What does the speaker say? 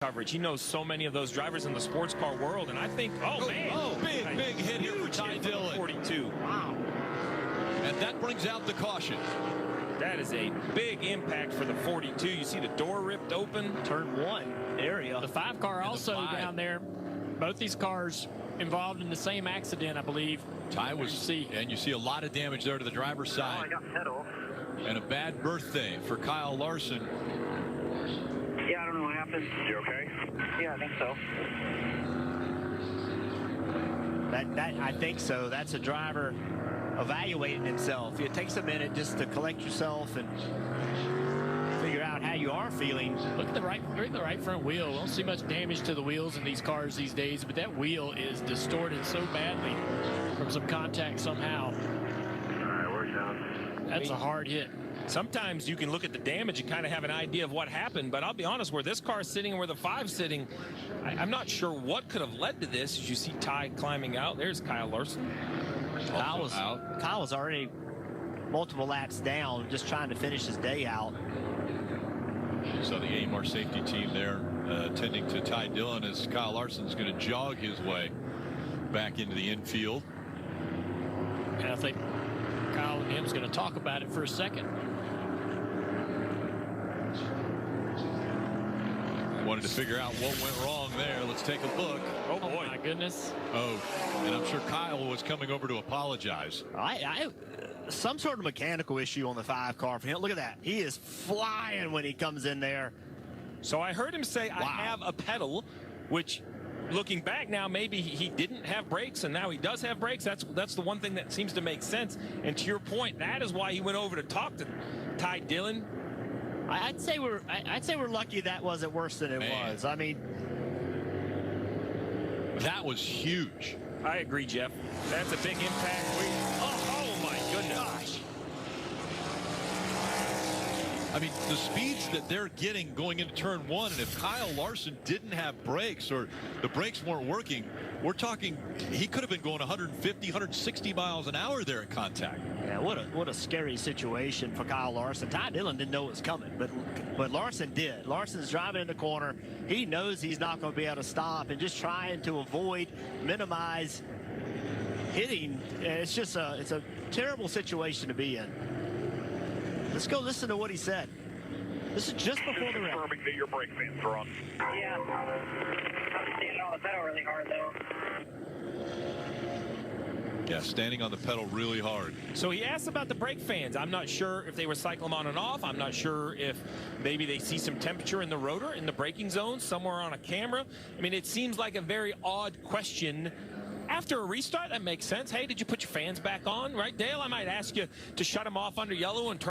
coverage. He knows so many of those drivers in the sports car world, and I think, big hit here for Ty Dillon. 42. Wow. And that brings out the caution. That is a big impact for the 42. You see the door ripped open. Turn 1 area. The 5 car also down there. Both these cars involved in the same accident, I believe. Ty was, and you see a lot of damage there to the driver's side. I got pedal. And a bad birthday for Kyle Larson. Yeah, I don't know what happened. You okay? Yeah, I think so. I think so. That's a driver evaluating himself. It takes a minute just to collect yourself and figure out how you are feeling. Look at the right front wheel. We don't see much damage to the wheels in these cars these days, but that wheel is distorted so badly from some contact somehow. All right, we're down. That's a hard hit. Sometimes you can look at the damage and kind of have an idea of what happened, but I'll be honest, where this car is sitting and where the 5's sitting, I'm not sure what could have led to this. As you see Ty climbing out, there's Kyle Larson. Kyle was already multiple laps down, just trying to finish his day out. You saw the AMR safety team there attending to Ty Dillon as Kyle Larson's going to jog his way back into the infield. And I think Kyle and him's going to talk about it for a second. Wanted to figure out what went wrong there. Let's take a look. Oh boy, my goodness. Oh, and I'm sure Kyle was coming over to apologize. Some sort of mechanical issue on the 5 car for him. Look at that. He is flying when he comes in there. So I heard him say, I have a pedal, which looking back now, maybe he didn't have brakes, and now he does have brakes. That's the one thing that seems to make sense. And to your point, that is why he went over to talk to Ty Dillon. I'd say we're lucky that wasn't worse than it was. I mean, that was huge. I agree, Jeff. That's a big impact. Oh my goodness. I mean, the speeds that they're getting going into turn 1, and if Kyle Larson didn't have brakes or the brakes weren't working, we're talking he could have been going 150, 160 miles an hour there at contact. Yeah, what a scary situation for Kyle Larson. Ty Dillon didn't know it was coming, but Larson did. Larson's driving in the corner. He knows he's not going to be able to stop and just trying to minimize hitting. It's just it's a terrible situation to be in. Let's go listen to what he said. This is just before the wreck. Confirming that your brake fans are on. Yeah. I'm standing on the pedal really hard, though. Yeah, standing on the pedal really hard. So he asked about the brake fans. I'm not sure if they were cycle them on and off. I'm not sure if maybe they see some temperature in the rotor, in the braking zone, somewhere on a camera. I mean, it seems like a very odd question. After a restart, that makes sense. Hey, did you put your fans back on? Right, Dale? I might ask you to shut them off under yellow and turn